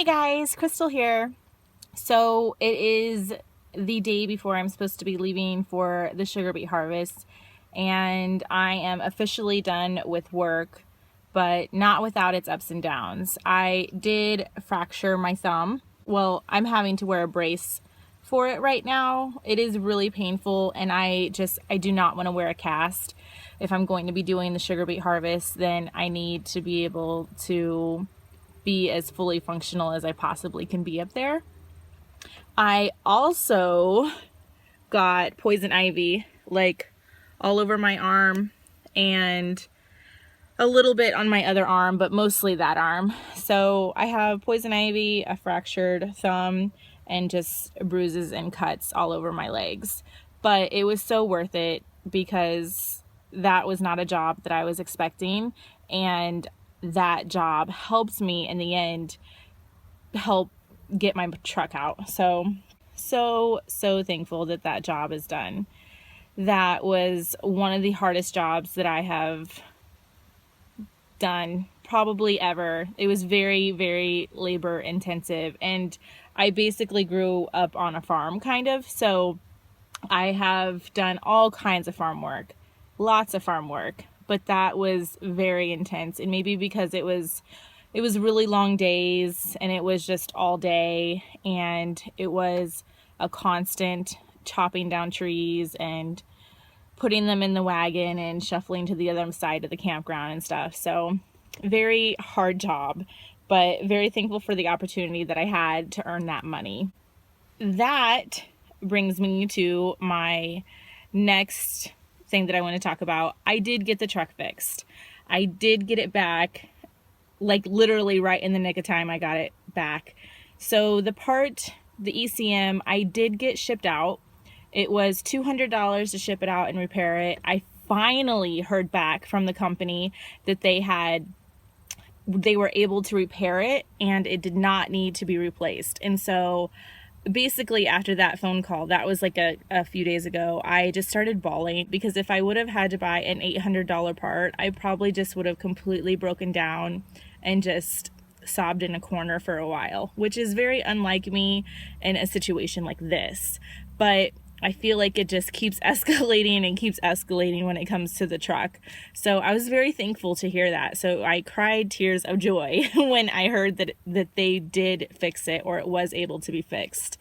Hey guys, Crystal here. So it is the day before I'm supposed to be leaving for the sugar beet harvest, and I am officially done with work, but not without its ups and downs. I did fracture my thumb. Well, I'm having to wear a brace for it right now. It is really painful, and I do not want to wear a cast. If I'm going to be doing the sugar beet harvest, then I need to be able to be as fully functional as I possibly can be up there. I also got poison ivy like all over my arm and a little bit on my other arm, but mostly that arm. So I have poison ivy, a fractured thumb, and just bruises and cuts all over my legs. But it was so worth it because that was not a job that I was expecting, and that job helped me in the end help get my truck out. So thankful that that job is done. That was one of the hardest jobs that I have done probably ever. It was very, very labor intensive, and I basically grew up on a farm kind of. So I have done all kinds of farm work, lots of farm work, but that was very intense. And maybe because it was really long days, and it was just all day, and it was a constant chopping down trees and putting them in the wagon and shuffling to the other side of the campground and stuff. So very hard job, but very thankful for the opportunity that I had to earn that money. That brings me to my next thing that I want to talk about. I did get the truck fixed. I did get it back, like literally right in the nick of time. I got it back. So the ECM, I did get shipped out. It was $200 to ship it out and repair it. I finally heard back from the company that they were able to repair it and it did not need to be replaced. And so basically after that phone call, that was like a few days ago, I just started bawling, because if I would have had to buy an $800 part, I probably just would have completely broken down and just sobbed in a corner for a while, which is very unlike me in a situation like this. But I feel like it just keeps escalating and keeps escalating when it comes to the truck. So I was very thankful to hear that. So I cried tears of joy when I heard that they did fix it, or it was able to be fixed.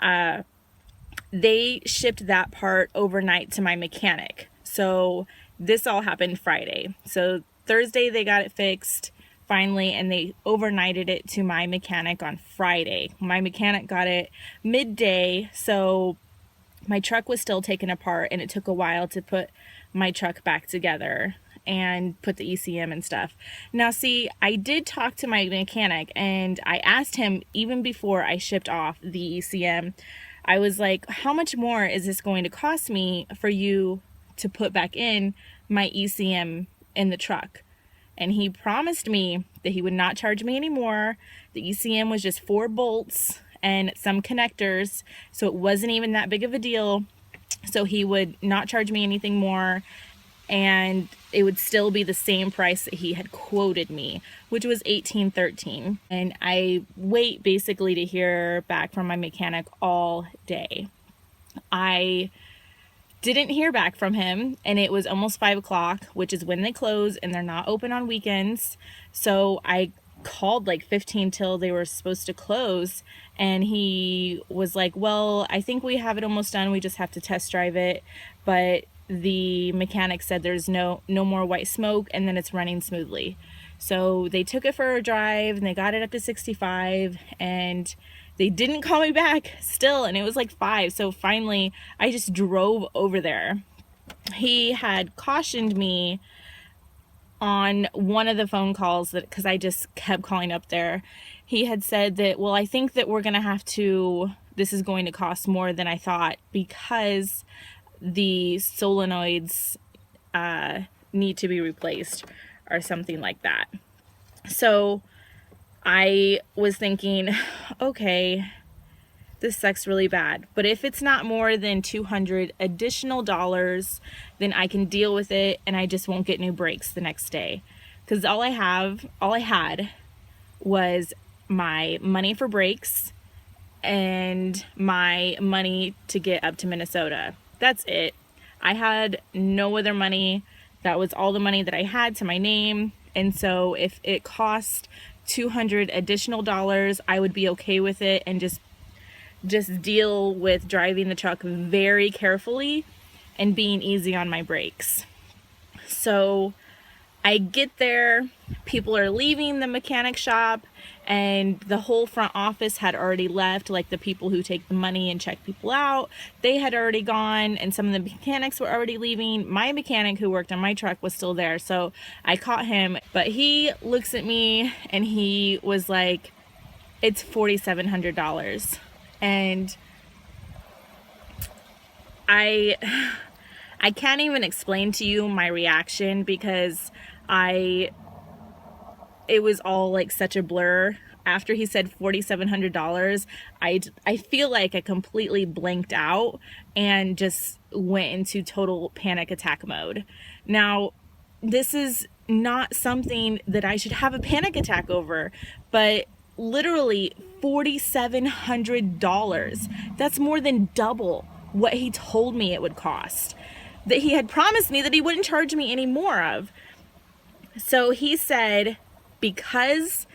They shipped that part overnight to my mechanic. So this all happened Friday. So Thursday they got it fixed finally, and they overnighted it to my mechanic on Friday. My mechanic got it midday, so my truck was still taken apart, and it took a while to put my truck back together and put the ECM and stuff. Now, see, I did talk to my mechanic, and I asked him even before I shipped off the ECM, I was like, how much more is this going to cost me for you to put back in my ECM in the truck? And he promised me that he would not charge me anymore. The ECM was just 4 bolts and some connectors, so it wasn't even that big of a deal. So he would not charge me anything more, and it would still be the same price that he had quoted me, which was $18.13. And I wait basically to hear back from my mechanic all day. I didn't hear back from him, and it was almost 5 o'clock, which is when they close, and they're not open on weekends. So I called like 15 till they were supposed to close, and he was like, well, I think we have it almost done, we just have to test drive it. But the mechanic said there's no more white smoke, and then it's running smoothly. So they took it for a drive, and they got it up to 65, and they didn't call me back still, and it was like 5. So finally I just drove over there. He had cautioned me on one of the phone calls, that because I just kept calling up there, he had said that, well, I think that this is going to cost more than I thought, because the solenoids need to be replaced or something like that. So I was thinking, okay, this sucks really bad, but if it's not more than $200 additional, then I can deal with it, and I just won't get new brakes the next day. Because all I had was my money for brakes and my money to get up to Minnesota. That's it. I had no other money. That was all the money that I had to my name. And so if it cost $200 additional, I would be okay with it and just deal with driving the truck very carefully and being easy on my brakes. So I get there, people are leaving the mechanic shop, and the whole front office had already left. Like the people who take the money and check people out, they had already gone, and some of the mechanics were already leaving. My mechanic who worked on my truck was still there, so I caught him, but he looks at me and he was like, it's $4,700. And I can't even explain to you my reaction, because it was all like such a blur. After he said $4,700, I feel like I completely blanked out and just went into total panic attack mode. Now, this is not something that I should have a panic attack over, but literally $4,700. That's more than double what he told me it would cost, that he had promised me that he wouldn't charge me any more of. So he said, because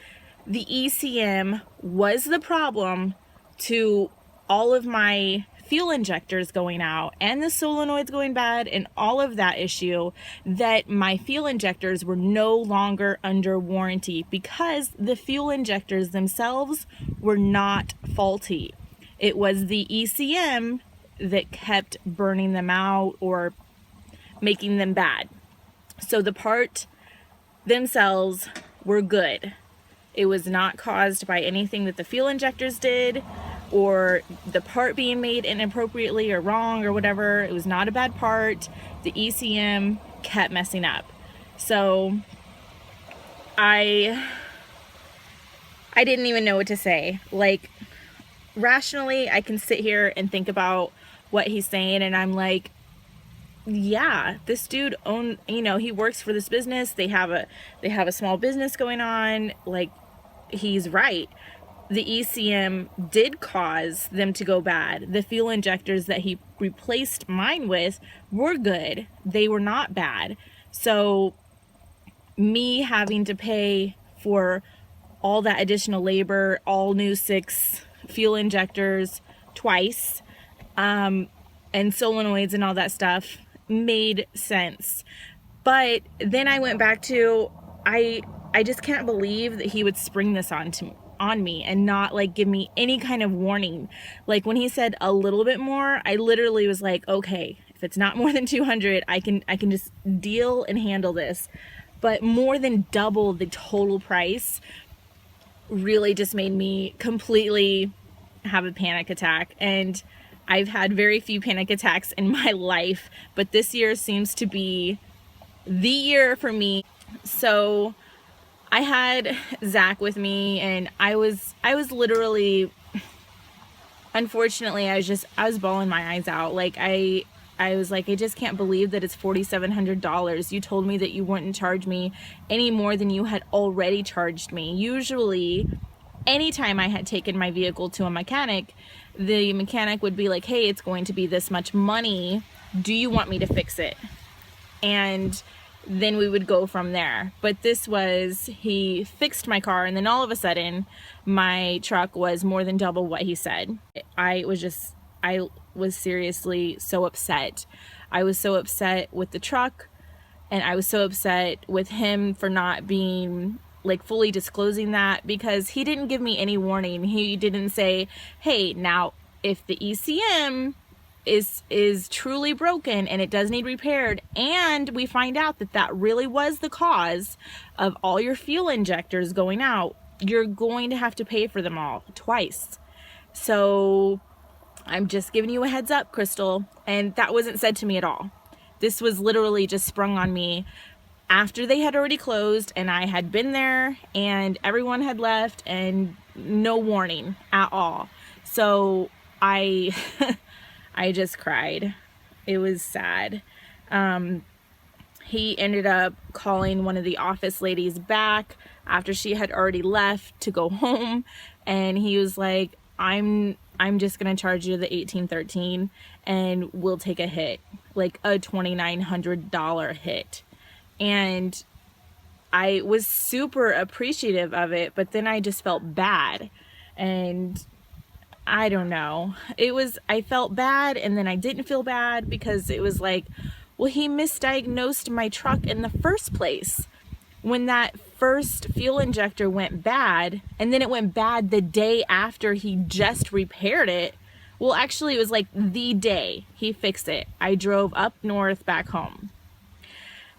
the ECM was the problem to all of my fuel injectors going out and the solenoids going bad and all of that issue, that my fuel injectors were no longer under warranty, because the fuel injectors themselves were not faulty. It was the ECM that kept burning them out or making them bad. So the part themselves were good. It was not caused by anything that the fuel injectors did or the part being made inappropriately or wrong or whatever. It was not a bad part. The ECM kept messing up. So I didn't even know what to say. Like, rationally, I can sit here and think about what he's saying, and I'm like, yeah, this dude he works for this business. They have a small business going on. Like, he's right. The ECM did cause them to go bad. The fuel injectors that he replaced mine with were good. They were not bad. So me having to pay for all that additional labor, all new 6 fuel injectors twice, and solenoids and all that stuff made sense. But then I went back to, I just can't believe that he would spring this on me and not like give me any kind of warning. Like when he said a little bit more, I literally was like, okay, if it's not more than 200, I can just deal and handle this. But more than double the total price really just made me completely have a panic attack. And I've had very few panic attacks in my life, but this year seems to be the year for me. So I had Zach with me, and I was literally, unfortunately, I was bawling my eyes out. Like I was like, I just can't believe that it's $4,700. You told me that you wouldn't charge me any more than you had already charged me. Usually, anytime I had taken my vehicle to a mechanic, the mechanic would be like, hey, it's going to be this much money. Do you want me to fix it? And then we would go from there. But this was, he fixed my car, and then all of a sudden my truck was more than double what he said. I was seriously so upset. I was so upset with the truck, and I was so upset with him for not being like fully disclosing that, because he didn't give me any warning. He didn't say, hey, now if the ECM is truly broken and it does need repaired, and we find out that that really was the cause of all your fuel injectors going out, you're going to have to pay for them all twice. So I'm just giving you a heads up, Crystal. And that wasn't said to me at all. This was literally just sprung on me after they had already closed, and I had been there and everyone had left, and no warning at all. So I I just cried. It was sad. he ended up calling one of the office ladies back after she had already left to go home, and he was like, I'm just gonna charge you the $1,813 and we'll take a hit, like a $2,900 hit. And I was super appreciative of it, but then I just felt bad. And I don't know. I felt bad, and then I didn't feel bad because it was like, well, he misdiagnosed my truck in the first place. When that first fuel injector went bad, and then it went bad the day after he just repaired it. Well, actually, it was like the day he fixed it. I drove up north back home.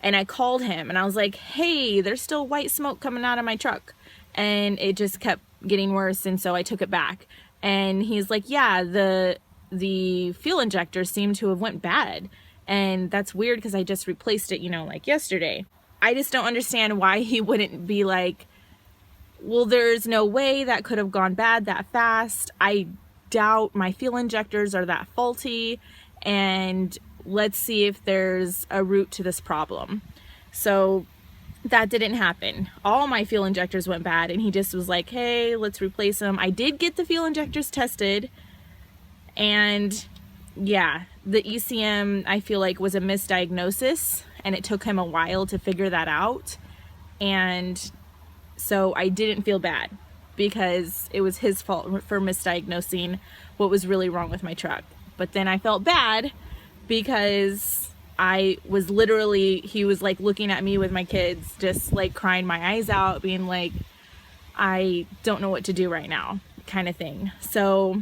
And I called him and I was like, hey, there's still white smoke coming out of my truck. And it just kept getting worse. And so I took it back. And he's like, yeah, the fuel injector seemed to have went bad. And that's weird because I just replaced it, like yesterday. I just don't understand why he wouldn't be like, well, there's no way that could have gone bad that fast. I doubt my fuel injectors are that faulty. And let's see if there's a root to this problem. So that didn't happen. All my fuel injectors went bad, and he just was like, hey, let's replace them. I did get the fuel injectors tested, and yeah, the ECM I feel like was a misdiagnosis, and it took him a while to figure that out. And so I didn't feel bad because it was his fault for misdiagnosing what was really wrong with my truck. But then I felt bad because I was literally, he was like looking at me with my kids, just like crying my eyes out, being like, I don't know what to do right now, kind of thing. So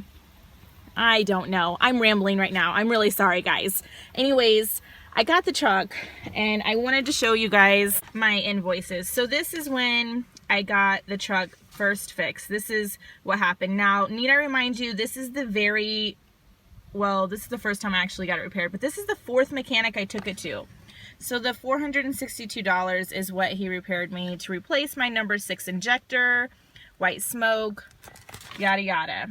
I don't know. I'm rambling right now. I'm really sorry, guys. Anyways, I got the truck and I wanted to show you guys my invoices. So this is when I got the truck first fixed. This is what happened. Now, need I remind you, this is the first time I actually got it repaired, but this is the fourth mechanic I took it to. So the $462 is what he repaired me to replace my number 6 injector, white smoke, yada yada.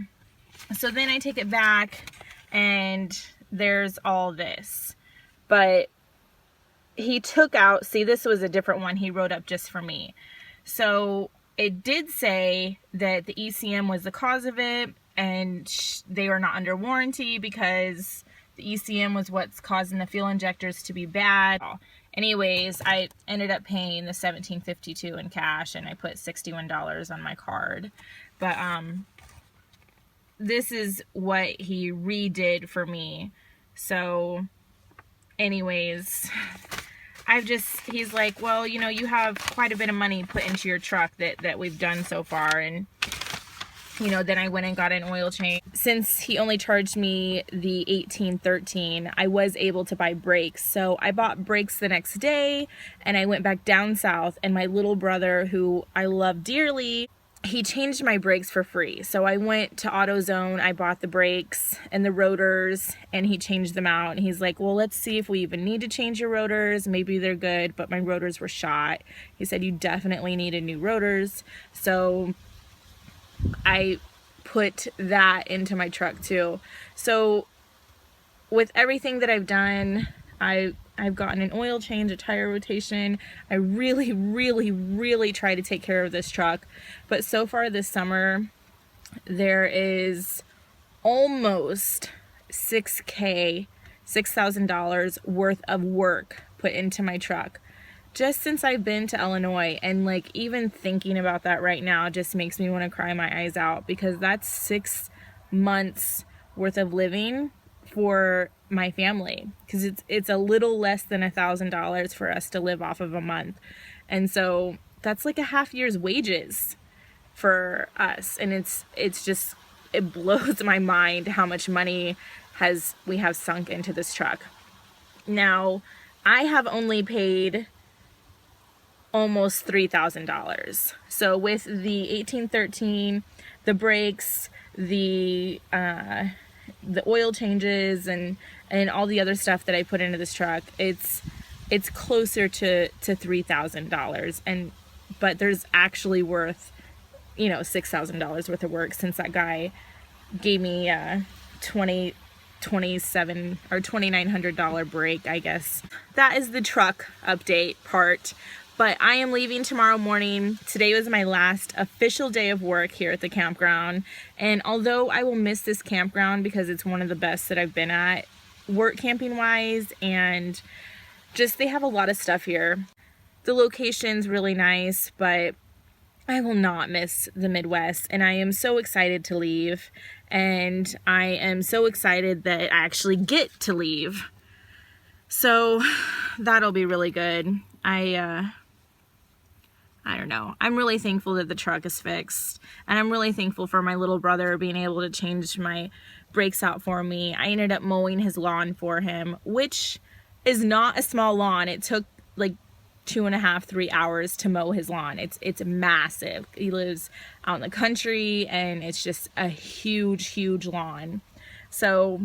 So then I take it back and there's all this. But he took out, see, this was a different one he wrote up just for me. So it did say that the ECM was the cause of it, and they were not under warranty because the ECM was what's causing the fuel injectors to be bad. Anyways, I ended up paying the $1,752 in cash, and I put $61 on my card. But this is what he redid for me. So anyways, he's like, well, you have quite a bit of money put into your truck that we've done so far. And then I went and got an oil change. Since he only charged me the $1,813, I was able to buy brakes. So I bought brakes the next day, and I went back down south, and my little brother, who I love dearly, he changed my brakes for free. So I went to AutoZone, I bought the brakes and the rotors, and he changed them out. And he's like, well, let's see if we even need to change your rotors. Maybe they're good, but my rotors were shot. He said, you definitely needed new rotors. So I put that into my truck too. So with everything that I've done, I've gotten an oil change, a tire rotation. I really, really, really try to take care of this truck. But so far this summer, there is almost $6,000 worth of work put into my truck just since I've been to Illinois. And like, even thinking about that right now just makes me want to cry my eyes out, because that's 6 months worth of living for my family, because it's a little less than $1,000 for us to live off of a month. And so that's like a half year's wages for us. And it blows my mind how much money we have sunk into this truck. Now, I have only paid almost $3,000. So with the $1,813, the brakes, the oil changes, and all the other stuff that I put into this truck, it's closer to $3,000. But there's actually worth, $6,000 worth of work, since that guy gave me $2,700 or $2,900 break, I guess. That is the truck update part. But I am leaving tomorrow morning. Today was my last official day of work here at the campground. And although I will miss this campground because it's one of the best that I've been at, work camping wise, and just they have a lot of stuff here. The location's really nice, but I will not miss the Midwest, and I am so excited to leave, and I am so excited that I actually get to leave. So that'll be really good. I don't know. I'm really thankful that the truck is fixed, and I'm really thankful for my little brother being able to change my brakes out for me. I ended up mowing his lawn for him, which is not a small lawn. It took like 2.5, 3 hours to mow his lawn. It's massive. He lives out in the country, and it's just a huge lawn. So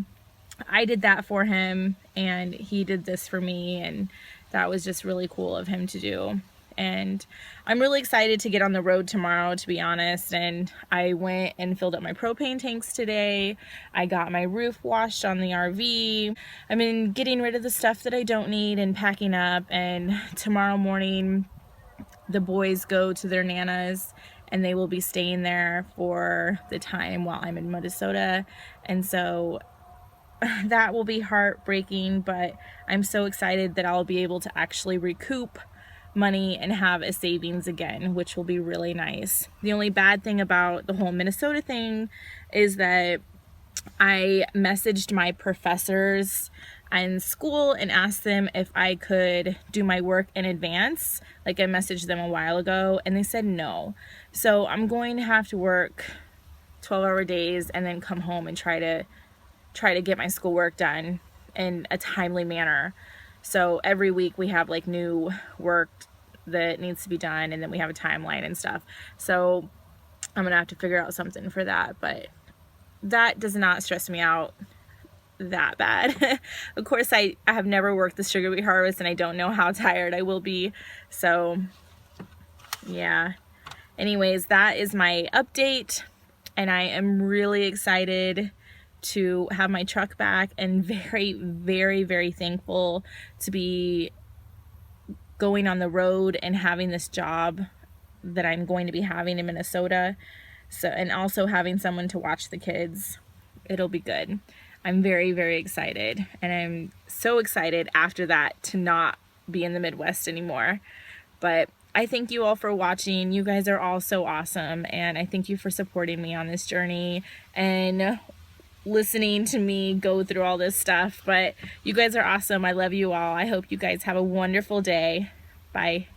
I did that for him, and he did this for me, and that was just really cool of him to do. And I'm really excited to get on the road tomorrow, to be honest. And I went and filled up my propane tanks today. I got my roof washed on the RV. I've been getting rid of the stuff that I don't need and packing up. And tomorrow morning, the boys go to their Nana's, and they will be staying there for the time while I'm in Minnesota. And so that will be heartbreaking, but I'm so excited that I'll be able to actually recoup money and have a savings again, which will be really nice. The only bad thing about the whole Minnesota thing is that I messaged my professors in school and asked them if I could do my work in advance. Like, I messaged them a while ago, and they said no. So I'm going to have to work 12-hour days and then come home and try to get my schoolwork done in a timely manner. So every week we have like new work that needs to be done, and then we have a timeline and stuff. So I'm gonna have to figure out something for that, but that does not stress me out that bad. Of course, I have never worked the sugar beet harvest, and I don't know how tired I will be. So yeah. Anyways, that is my update, and I am really excited to have my truck back, and very thankful to be going on the road and having this job that I'm going to be having in Minnesota. So, and also having someone to watch the kids. It'll be good. I'm very excited, and I'm so excited after that to not be in the Midwest anymore. But I thank you all for watching. You guys are all so awesome, and I thank you for supporting me on this journey and listening to me go through all this stuff. But you guys are awesome. I love you all. I hope you guys have a wonderful day. Bye.